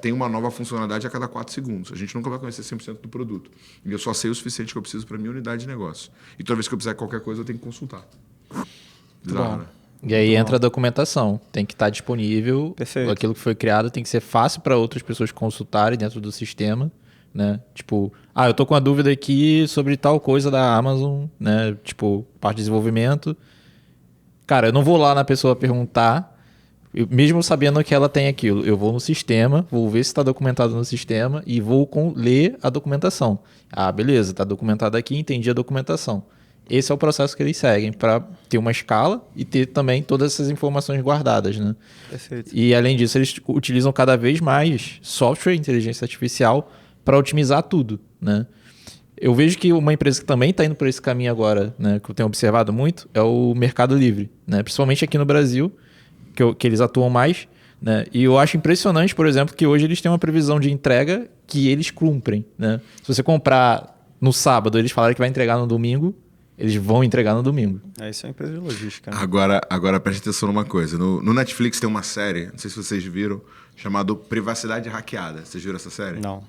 tem uma nova funcionalidade a cada 4 segundos. A gente nunca vai conhecer 100% do produto. E eu só sei o suficiente que eu preciso para minha unidade de negócio. E toda vez que eu precisar de qualquer coisa, eu tenho que consultar. Bizarro, né? E aí entra a documentação. Tem que estar disponível. Perfeito. Aquilo que foi criado tem que ser fácil para outras pessoas consultarem dentro do sistema. Né? Tipo, eu tô com uma dúvida aqui sobre tal coisa da Amazon, né? Tipo, parte de desenvolvimento. Cara, eu não vou lá na pessoa perguntar, mesmo sabendo que ela tem aquilo. Eu vou no sistema, vou ver se está documentado no sistema e vou ler a documentação. Beleza, está documentado aqui, entendi a documentação. Esse é o processo que eles seguem para ter uma escala e ter também todas essas informações guardadas, né? Perfeito. E além disso, eles utilizam cada vez mais software, inteligência artificial, para otimizar tudo, né? Eu vejo que uma empresa que também está indo por esse caminho agora, né, que eu tenho observado muito, é o Mercado Livre, né? Principalmente aqui no Brasil, que eles atuam mais, né? E eu acho impressionante, por exemplo, que hoje eles têm uma previsão de entrega que eles cumprem, né? Se você comprar no sábado, eles falaram que vai entregar no domingo, eles vão entregar no domingo. Isso é uma empresa de logística. Né? Agora preste atenção numa coisa. No Netflix tem uma série, não sei se vocês viram, chamada Privacidade Hackeada. Vocês viram essa série? Não.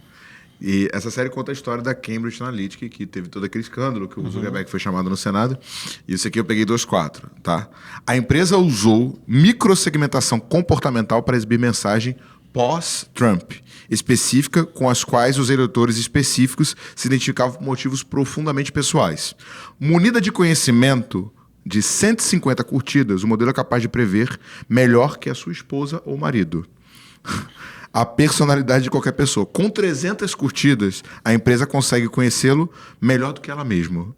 E essa série conta a história da Cambridge Analytica, que teve todo aquele escândalo, que o Zuckerberg foi chamado no Senado. E isso aqui eu peguei 2.4, tá? A empresa usou microsegmentação comportamental para exibir mensagem pós-Trump, específica, com as quais os eleitores específicos se identificavam por motivos profundamente pessoais. Munida de conhecimento de 150 curtidas, o modelo é capaz de prever melhor que a sua esposa ou marido a personalidade de qualquer pessoa. Com 300 curtidas, a empresa consegue conhecê-lo melhor do que ela mesma.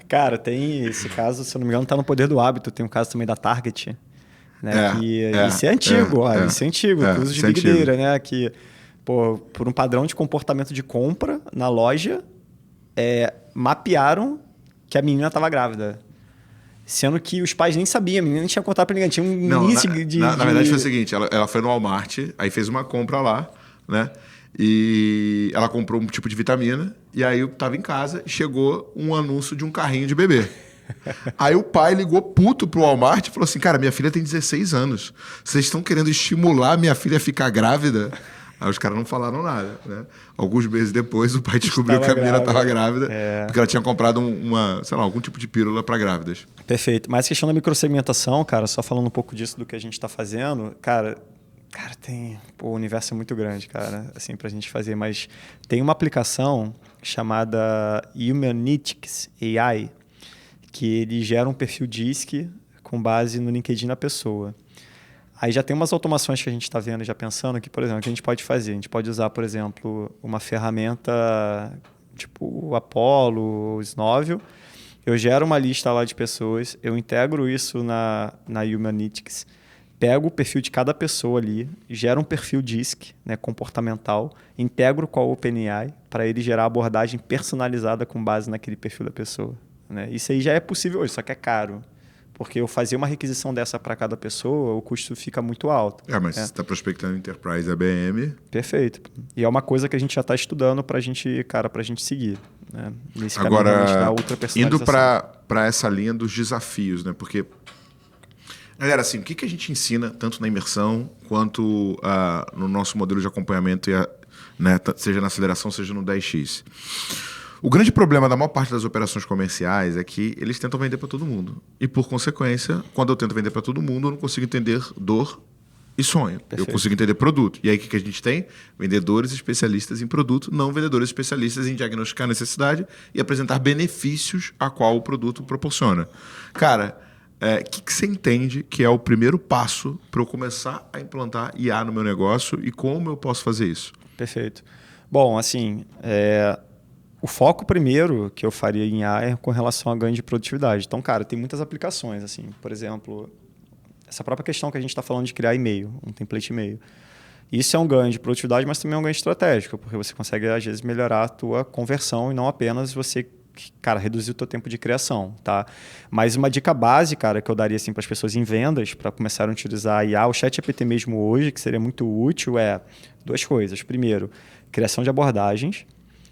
Cara, tem esse caso, se eu não me engano, tá no Poder do Hábito. Tem um caso também da Target, né? Isso é antigo, isso é antigo. Que uso de Big Data, né? Que, por um padrão de comportamento de compra na loja, mapearam que a menina estava grávida. Sendo que os pais nem sabiam, a menina nem tinha contado pra ninguém. Tinha um início na verdade foi o seguinte, ela foi no Walmart, aí fez uma compra lá, né? E ela comprou um tipo de vitamina, e aí eu tava em casa e chegou um anúncio de um carrinho de bebê. Aí o pai ligou puto pro Walmart e falou assim, cara, minha filha tem 16 anos, vocês estão querendo estimular minha filha a ficar grávida? Aí os caras não falaram nada, né? Alguns meses depois, o pai descobriu que a menina estava grávida, porque ela tinha comprado algum tipo de pílula para grávidas. Perfeito. Mas a questão da microsegmentação, cara, só falando um pouco disso do que a gente está fazendo, cara, tem... o universo é muito grande, cara, assim, pra gente fazer. Mas tem uma aplicação chamada Humanistics AI, que ele gera um perfil DISC com base no LinkedIn da pessoa. Aí já tem umas automações que a gente está vendo, já pensando que, por exemplo, o que a gente pode fazer? A gente pode usar, por exemplo, uma ferramenta tipo o Apollo, o Snovel. Eu gero uma lista lá de pessoas, eu integro isso na Humanistics, pego o perfil de cada pessoa ali, gero um perfil DISC, né, comportamental, integro com a OpenAI para ele gerar abordagem personalizada com base naquele perfil da pessoa. Né? Isso aí já é possível hoje, só que é caro. Porque eu fazer uma requisição dessa para cada pessoa, o custo fica muito alto. Mas você está prospectando Enterprise ABM. Perfeito. E é uma coisa que a gente já está estudando para a gente seguir. Né? Nesse Agora, da ultrapersonalização. indo para essa linha dos desafios, né? Porque, galera, assim, o que a gente ensina, tanto na imersão, quanto no nosso modelo de acompanhamento, né, seja na aceleração, seja no 10X? O grande problema da maior parte das operações comerciais é que eles tentam vender para todo mundo. E, por consequência, quando eu tento vender para todo mundo, eu não consigo entender dor e sonho. Perfeito. Eu consigo entender produto. E aí, o que a gente tem? Vendedores especialistas em produto, não vendedores especialistas em diagnosticar a necessidade e apresentar benefícios a qual o produto proporciona. Cara, o que você entende que é o primeiro passo para eu começar a implantar IA no meu negócio e como eu posso fazer isso? Perfeito. Bom, assim... O foco primeiro que eu faria em IA é com relação a ganho de produtividade. Então, cara, tem muitas aplicações. Assim, por exemplo, essa própria questão que a gente está falando de criar e-mail, um template e-mail. Isso é um ganho de produtividade, mas também é um ganho estratégico, porque você consegue, às vezes, melhorar a tua conversão e não apenas você, cara, reduzir o teu tempo de criação, tá? Mas uma dica base, cara, que eu daria assim, para as pessoas em vendas, para começarem a utilizar a IA, o ChatGPT mesmo hoje, que seria muito útil, é 2 coisas. Primeiro, criação de abordagens.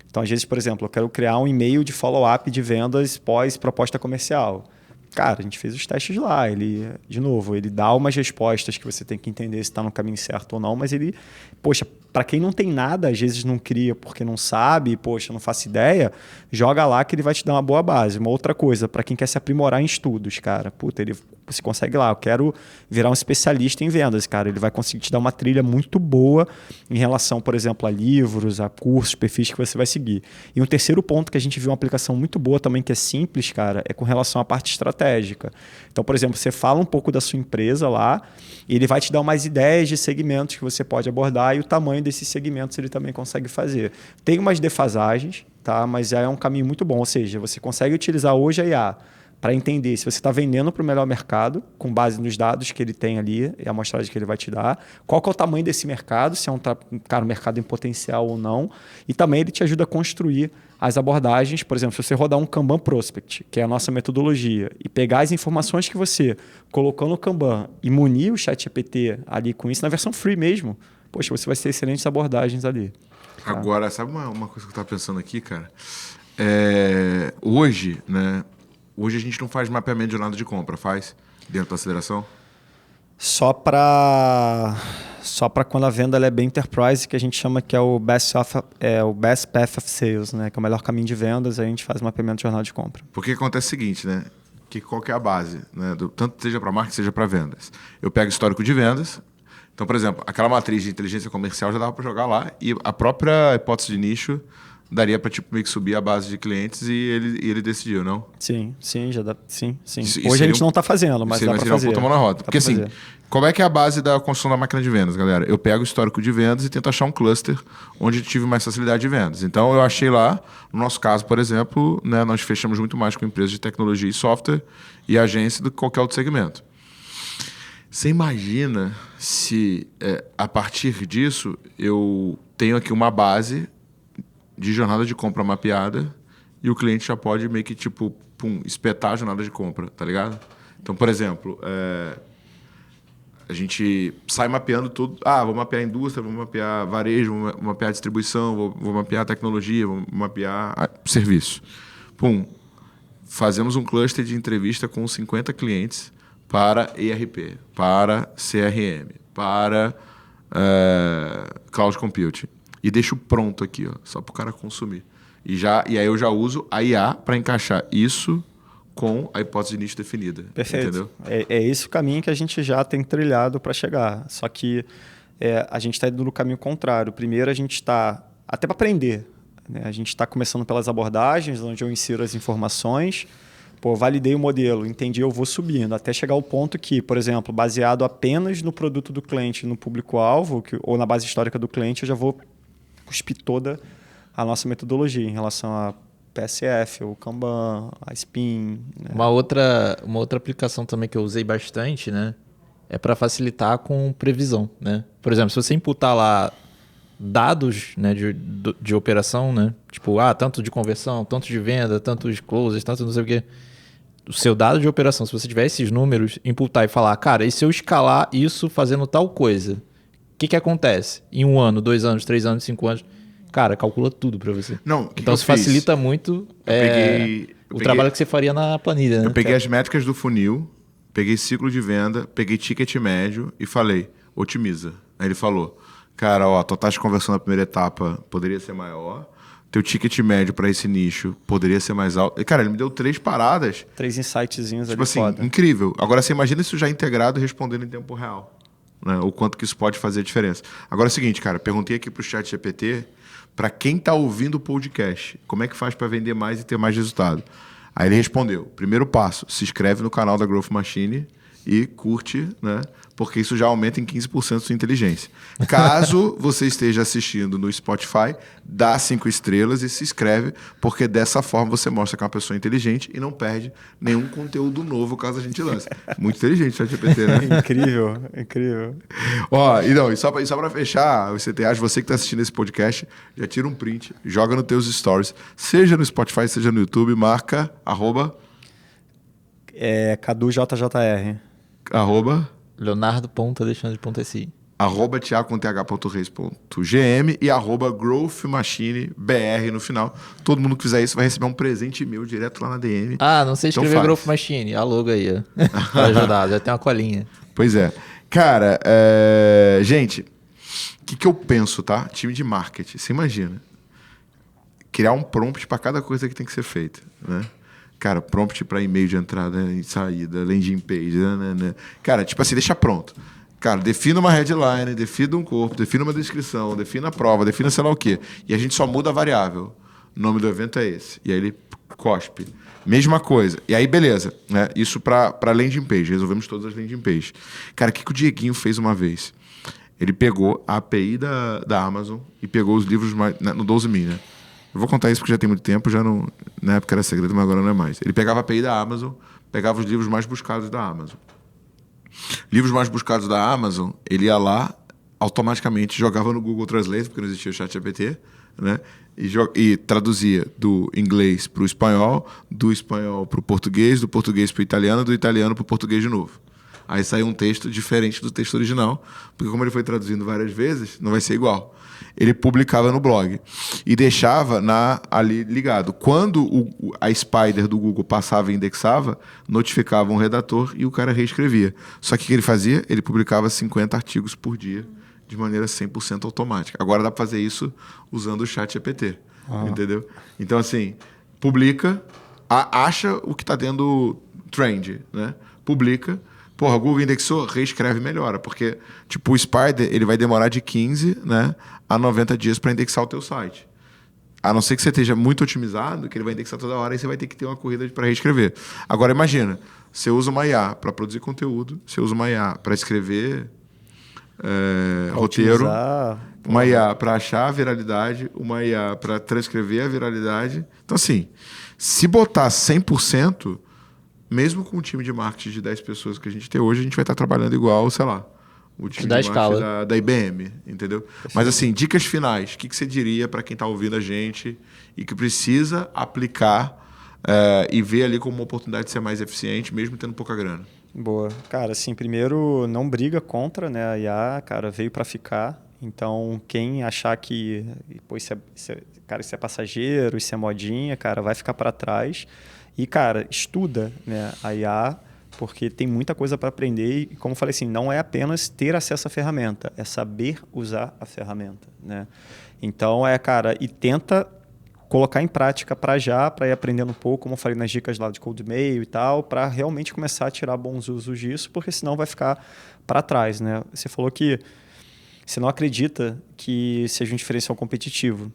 Então, às vezes, por exemplo, eu quero criar um e-mail de follow-up de vendas pós-proposta comercial. Cara, a gente fez os testes lá. Ele, de novo, ele dá umas respostas que você tem que entender se está no caminho certo ou não, mas ele, poxa, para quem não tem nada, às vezes não cria porque não sabe, poxa, não faço ideia, joga lá que ele vai te dar uma boa base. Uma outra coisa, para quem quer se aprimorar em estudos, cara, puta, você consegue lá, eu quero virar um especialista em vendas, cara, ele vai conseguir te dar uma trilha muito boa em relação, por exemplo, a livros, a cursos, perfis que você vai seguir. E um terceiro ponto que a gente viu uma aplicação muito boa também, que é simples, cara, é com relação à parte estratégica. Então, por exemplo, você fala um pouco da sua empresa lá, e ele vai te dar umas ideias de segmentos que você pode abordar e o tamanho desses segmentos ele também consegue fazer. Tem umas defasagens, tá? Mas já é um caminho muito bom. Ou seja, você consegue utilizar hoje a IA para entender se você está vendendo para o melhor mercado, com base nos dados que ele tem ali e a amostragem que ele vai te dar, qual que é o tamanho desse mercado, se é um mercado em potencial ou não, e também ele te ajuda a construir as abordagens. Por exemplo, se você rodar um Kanban Prospect, que é a nossa metodologia, e pegar as informações que você colocou no Kanban e munir o ChatGPT ali com isso, na versão free mesmo, poxa, você vai ter excelentes abordagens ali. Tá? Agora, sabe uma coisa que eu estava pensando aqui, cara? Hoje, né? Hoje a gente não faz mapeamento de jornada de compra, faz? Dentro da aceleração? Só para quando a venda ela é bem enterprise, que a gente chama que é o best path of sales, né? Que é o melhor caminho de vendas, aí a gente faz mapeamento de jornada de compra. Porque acontece o seguinte, né? Qual que é a base, né? Tanto seja para marketing, seja para vendas. Eu pego histórico de vendas. Então, por exemplo, aquela matriz de inteligência comercial já dava para jogar lá e a própria hipótese de nicho daria para tipo, meio que subir a base de clientes e ele decidiu, não? Sim, já dá. Sim. Isso Hoje a gente não está fazendo, mas dá para fazer. Uma na roda. Porque assim, qual é que é a base da construção da máquina de vendas, galera? Eu pego o histórico de vendas e tento achar um cluster onde tive mais facilidade de vendas. Então, eu achei lá, no nosso caso, por exemplo, né, nós fechamos muito mais com empresas de tecnologia e software e agência do que qualquer outro segmento. Você imagina se, a partir disso, eu tenho aqui uma base de jornada de compra mapeada e o cliente já pode meio que, tipo, espetar a jornada de compra, tá ligado? Então, por exemplo, a gente sai mapeando tudo. Vou mapear a indústria, vou mapear varejo, vou mapear a distribuição, vou mapear a tecnologia, vou mapear serviço. Fazemos um cluster de entrevista com 50 clientes para ERP, para CRM, para Cloud Computing. E deixo pronto aqui, ó, só para o cara consumir. E aí eu já uso a IA para encaixar isso com a hipótese de nicho definida. Perfeito. Entendeu? É esse o caminho que a gente já tem trilhado para chegar. Só que a gente está indo no caminho contrário. Primeiro, a gente está, até para aprender, né? A gente está começando pelas abordagens, onde eu insiro as informações. Validei o modelo, entendi, eu vou subindo, até chegar ao ponto que, por exemplo, baseado apenas no produto do cliente, no público-alvo, ou na base histórica do cliente, eu já vou cuspir toda a nossa metodologia em relação a PSF, o Kanban, a Spin. Né? Uma outra aplicação também que eu usei bastante, né, é para facilitar com previsão, né? Por exemplo, se você imputar lá dados, né, de operação, né, tipo, tanto de conversão, tanto de venda, tanto de closes, tanto não sei o quê, o seu dado de operação, se você tiver esses números, imputar e falar, cara, e se eu escalar isso fazendo tal coisa, o que acontece? Em 1 ano, 2 anos, 3 anos, 5 anos, cara, calcula tudo para você. Então isso facilita muito o trabalho que você faria na planilha. Né? Eu peguei as métricas do funil, peguei ciclo de venda, peguei ticket médio e falei, otimiza. Aí ele falou, cara, tua taxa de conversão na primeira etapa poderia ser maior, teu ticket médio para esse nicho poderia ser mais alto. E, cara, ele me deu 3 paradas. 3 insightzinhos tipo ali assim, foda. Incrível. Agora, você imagina isso já integrado e respondendo em tempo real. Né? O quanto que isso pode fazer diferença. Agora é o seguinte, cara, perguntei aqui pro ChatGPT, para quem tá ouvindo o podcast, como é que faz para vender mais e ter mais resultado? Aí ele respondeu, primeiro passo, se inscreve no canal da Growth Machine e curte, né? Porque isso já aumenta em 15% sua inteligência. Caso você esteja assistindo no Spotify, dá 5 estrelas e se inscreve, porque dessa forma você mostra que é uma pessoa inteligente e não perde nenhum conteúdo novo caso a gente lance. Muito inteligente o ChatGPT, né? Incrível, incrível. Ó, e só pra fechar, você que tá assistindo esse podcast, já tira um print, joga nos teus stories, seja no Spotify, seja no YouTube, marca CaduJJR. Leonardo.alexandre.si @tiago.th.gm e @growthmachinebr no final. Todo mundo que fizer isso vai receber um presente meu direto lá na DM. Não sei escrever Growth Machine. A logo aí, ó. Pra ajudar, já tem uma colinha. Pois é. Cara, gente, o que eu penso, tá? Time de marketing, você imagina. Criar um prompt para cada coisa que tem que ser feita, né? Cara, prompt para e-mail de entrada e saída, landing page, né? Cara, tipo assim, deixa pronto. Cara, defina uma headline, defina um corpo, defina uma descrição, defina a prova, defina sei lá o quê. E a gente só muda a variável. O nome do evento é esse. E aí ele cospe. Mesma coisa. E aí, beleza. Né? Isso para landing page. Resolvemos todas as landing pages. Cara, o que o Dieguinho fez uma vez? Ele pegou a API da Amazon e pegou os livros no 12.000, né? Eu vou contar isso porque já tem muito tempo, já não, na época era segredo, mas agora não é mais. Ele pegava a API da Amazon, pegava os livros mais buscados da Amazon. Livros mais buscados da Amazon, ele ia lá, automaticamente jogava no Google Translate, porque não existia o ChatGPT, né? E traduzia do inglês para o espanhol, do espanhol para o português, do português para o italiano, do italiano para o português de novo. Aí saiu um texto diferente do texto original, porque como ele foi traduzindo várias vezes, não vai ser igual. Ele publicava no blog e deixava ali ligado. Quando a Spider do Google passava e indexava, notificava um redator e o cara reescrevia. Só que o que ele fazia? Ele publicava 50 artigos por dia de maneira 100% automática. Agora dá para fazer isso usando o ChatGPT, entendeu? Então, assim, publica, acha o que está tendo trend, né? Publica. Porra, o Google indexou, reescreve e melhora. Porque, tipo, o Spider, ele vai demorar de 15, né, a 90 dias para indexar o teu site. A não ser que você esteja muito otimizado, que ele vai indexar toda hora e você vai ter que ter uma corrida para reescrever. Agora, imagina, você usa uma IA para produzir conteúdo, você usa uma IA para escrever roteiro, uma IA para achar a viralidade, uma IA para transcrever a viralidade. Então, assim, se botar 100%... Mesmo com o time de marketing de 10 pessoas que a gente tem hoje, a gente vai estar trabalhando igual, sei lá, o time de marketing da IBM, entendeu? Mas assim, dicas finais, o que você diria para quem está ouvindo a gente e que precisa aplicar e ver ali como uma oportunidade de ser mais eficiente, mesmo tendo pouca grana? Boa. Cara, assim, primeiro, não briga contra, né? A IA, cara, veio para ficar. Então, quem achar que pô, isso é passageiro, isso é modinha, cara, vai ficar para trás. E, cara, estuda, né, a IA, porque tem muita coisa para aprender. E, como eu falei assim, não é apenas ter acesso à ferramenta, é saber usar a ferramenta, né? Então, cara, e tenta colocar em prática para ir aprendendo um pouco, como eu falei nas dicas lá de cold mail e tal, para realmente começar a tirar bons usos disso, porque senão vai ficar para trás, né? Você falou que você não acredita que seja um diferencial competitivo.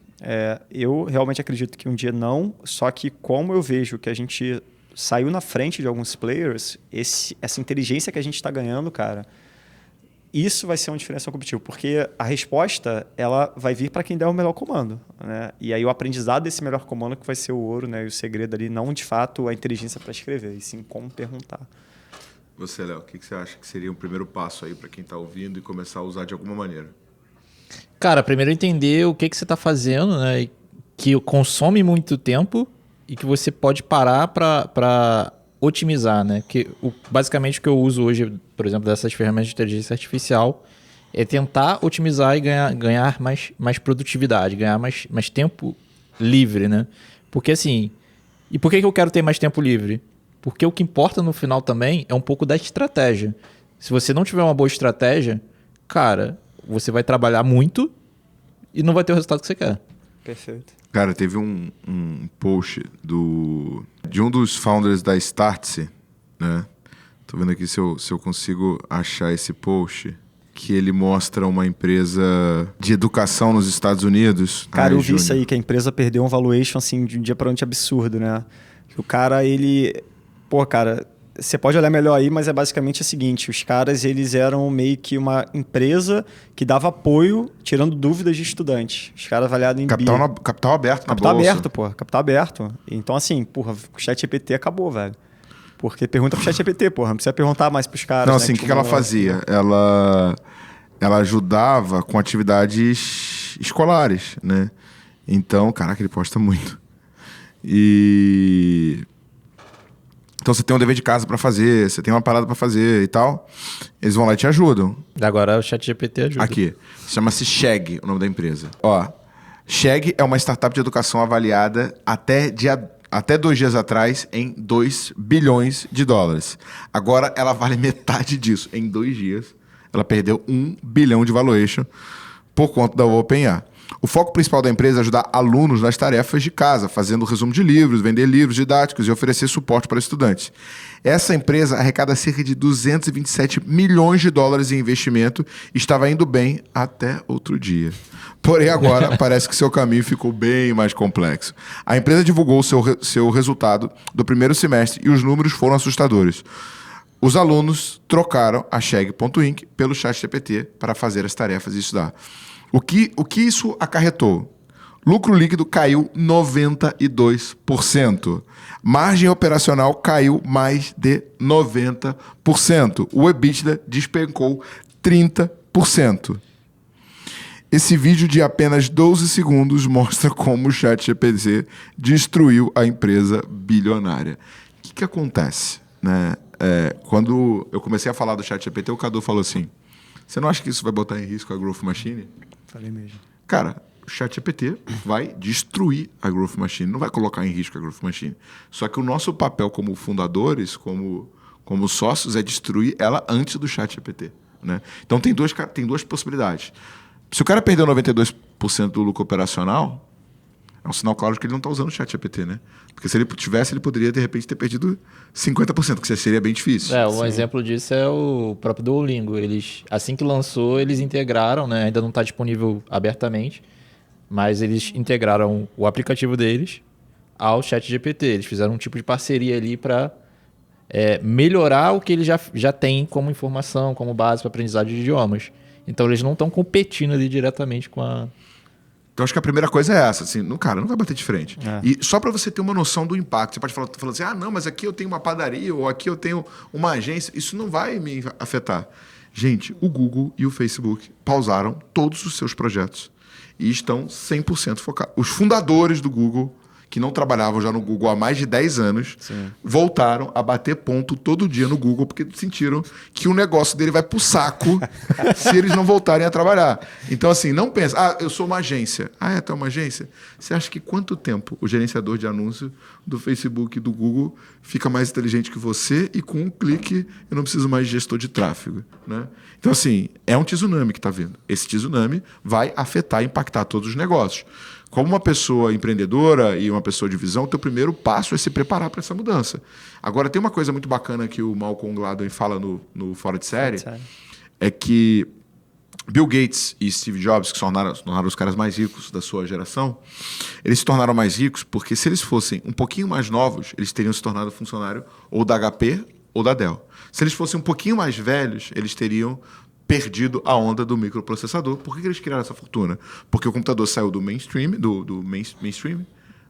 Eu realmente acredito que um dia não, só que como eu vejo que a gente saiu na frente de alguns players, essa inteligência que a gente está ganhando, cara, isso vai ser um diferencial competitivo, porque a resposta ela vai vir para quem der o melhor comando, né? E aí o aprendizado desse melhor comando que vai ser o ouro, né? E o segredo ali, não de fato a inteligência para escrever, e sim como perguntar. Você, Léo, o que você acha que seria um primeiro passo aí para quem está ouvindo e começar a usar de alguma maneira? Cara, primeiro entender o que você está fazendo, né? Que consome muito tempo e que você pode parar para otimizar, né? Que basicamente o que eu uso hoje, por exemplo, dessas ferramentas de inteligência artificial é tentar otimizar e ganhar mais produtividade, ganhar mais tempo livre, né? Porque assim, e por que eu quero ter mais tempo livre? Porque o que importa no final também é um pouco da estratégia. Se você não tiver uma boa estratégia, cara, você vai trabalhar muito e não vai ter o resultado que você quer. Perfeito. Cara, teve um post de um dos founders da Startse, né? Tô vendo aqui se eu consigo achar esse post, que ele mostra uma empresa de educação nos Estados Unidos. Cara, eu vi isso aí, que a empresa perdeu um valuation assim, de um dia para noite absurdo, né? O cara, ele... Pô, cara, você pode olhar melhor aí, mas é basicamente o seguinte, os caras, eles eram meio que uma empresa que dava apoio, tirando dúvidas de estudantes. Os caras avaliados em Capital aberto na capital bolsa. aberto, pô. Capital aberto. Então, assim, porra, o ChatGPT acabou, velho. Porque pergunta pro ChatGPT, porra. Não precisa perguntar mais pros caras. Não, né, assim, o que ela fazia? Ela ajudava com atividades escolares, né? Então, caraca, ele posta muito. Então você tem um dever de casa para fazer, você tem uma parada para fazer e tal. Eles vão lá e te ajudam. Agora o ChatGPT ajuda. Aqui. Chama-se Chegg, o nome da empresa. Ó, Chegg é uma startup de educação avaliada até 2 dias atrás em 2 bilhões de dólares. Agora ela vale metade disso. Em 2 dias, ela perdeu 1 bilhão de valuation por conta da OpenAI. O foco principal da empresa é ajudar alunos nas tarefas de casa, fazendo resumo de livros, vender livros didáticos e oferecer suporte para estudantes. Essa empresa arrecada cerca de 227 milhões de dólares em investimento e estava indo bem até outro dia. Porém, agora parece que seu caminho ficou bem mais complexo. A empresa divulgou seu resultado do primeiro semestre e os números foram assustadores. Os alunos trocaram a Chegg.inc pelo ChatGPT para fazer as tarefas e estudar. O que isso acarretou? Lucro líquido caiu 92%. Margem operacional caiu mais de 90%. O EBITDA despencou 30%. Esse vídeo de apenas 12 segundos mostra como o ChatGPT destruiu a empresa bilionária. O que acontece? Né? Quando eu comecei a falar do ChatGPT, o Cadu falou assim, você não acha que isso vai botar em risco a Growth Machine? Falei mesmo. Cara, o ChatGPT vai destruir a Growth Machine, não vai colocar em risco a Growth Machine. Só que o nosso papel como fundadores, como sócios, é destruir ela antes do ChatGPT. Né? Então tem duas possibilidades. Se o cara perdeu 92% do lucro operacional, é um sinal claro de que ele não está usando o ChatGPT, né? Porque se ele tivesse, ele poderia, de repente, ter perdido 50%, que seria bem difícil. Um exemplo disso é o próprio Duolingo. Eles, assim que lançou, eles integraram, né? Ainda não está disponível abertamente, mas eles integraram o aplicativo deles ao ChatGPT. Eles fizeram um tipo de parceria ali para melhorar o que eles já têm como informação, como base para aprendizagem de idiomas. Então, eles não estão competindo ali diretamente com a... Então, acho que a primeira coisa é essa, assim, cara, não vai bater de frente. E só para você ter uma noção do impacto, você pode falar assim, não, mas aqui eu tenho uma padaria, ou aqui eu tenho uma agência, isso não vai me afetar. Gente, o Google e o Facebook pausaram todos os seus projetos e estão 100% focados. Os fundadores do Google, que não trabalhavam já no Google há mais de 10 anos, voltaram a bater ponto todo dia no Google porque sentiram que o negócio dele vai pro saco se eles não voltarem a trabalhar. Então, assim, não pensa, eu sou uma agência. Tu é uma agência? Você acha que quanto tempo o gerenciador de anúncio do Facebook e do Google fica mais inteligente que você e com um clique eu não preciso mais de gestor de tráfego, né? Então, assim, é um tsunami que está vindo. Esse tsunami vai afetar e impactar todos os negócios. Como uma pessoa empreendedora e uma pessoa de visão, o teu primeiro passo é se preparar para essa mudança. Agora, tem uma coisa muito bacana que o Malcolm Gladwell fala no Fora de Série, é que Bill Gates e Steve Jobs, que se tornaram os caras mais ricos da sua geração, eles se tornaram mais ricos porque se eles fossem um pouquinho mais novos, eles teriam se tornado funcionário ou da HP ou da Dell. Se eles fossem um pouquinho mais velhos, eles teriam perdido a onda do microprocessador. Por que eles criaram essa fortuna? Porque o computador saiu do mainstream, mainstream,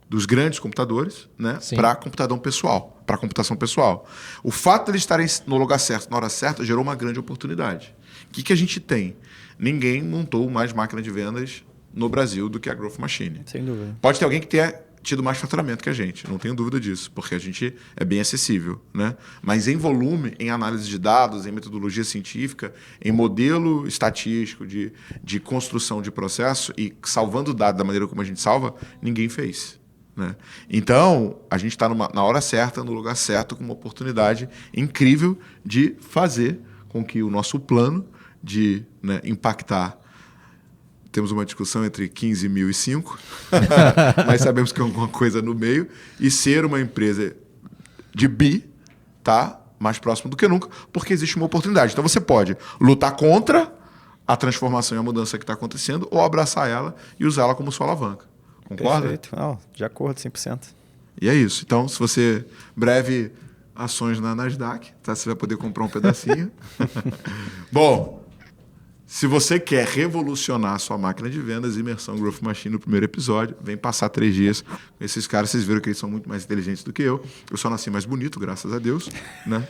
dos grandes computadores, né, para computação pessoal. O fato de eles estarem no lugar certo, na hora certa, gerou uma grande oportunidade. O que a gente tem? Ninguém montou mais máquina de vendas no Brasil do que a Growth Machine. Sem dúvida. Pode ter alguém que tenha tido mais faturamento que a gente, não tenho dúvida disso, porque a gente é bem acessível, né? Mas em volume, em análise de dados, em metodologia científica, em modelo estatístico de construção de processo e salvando dados da maneira como a gente salva, ninguém fez. Né? Então, a gente está na hora certa, no lugar certo, com uma oportunidade incrível de fazer com que o nosso plano de impactar. Temos uma discussão entre 15 mil e 5, mas sabemos que é alguma coisa no meio, e ser uma empresa de bi, tá? Mais próximo do que nunca, porque existe uma oportunidade. Então você pode lutar contra a transformação e a mudança que está acontecendo, ou abraçar ela e usá-la como sua alavanca. Concorda? Perfeito. Não, de acordo, 100%. E é isso. Então, se você breve ações na Nasdaq, tá? Você vai poder comprar um pedacinho. Bom, se você quer revolucionar a sua máquina de vendas, Imersão Growth Machine no primeiro episódio, vem passar 3 dias com esses caras. Vocês viram que eles são muito mais inteligentes do que eu. Eu só nasci mais bonito, graças a Deus, né?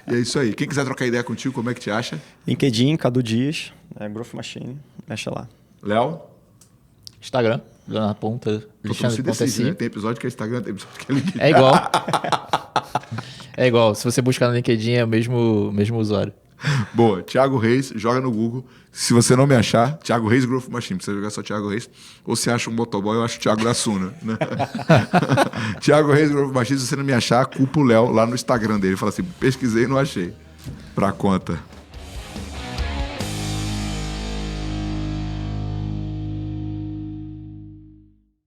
E é isso aí. Quem quiser trocar ideia contigo, como é que te acha? LinkedIn, Cadu Dias, Growth Machine, deixa lá. Léo? Instagram, na ponta. Todo se decide, né? Tem episódio que é Instagram, tem episódio que é LinkedIn. É igual. É igual. Se você buscar no LinkedIn, é o mesmo usuário. Boa. Thiago Reis, joga no Google. Se você não me achar, Thiago Reis Growth Machine. Precisa jogar só Thiago Reis. Ou se acha um motoboy, eu acho o Thiago da Suna. Né? Thiago Reis Growth Machine. Se você não me achar, culpa o Léo lá no Instagram dele. Fala assim, pesquisei e não achei. Pra conta.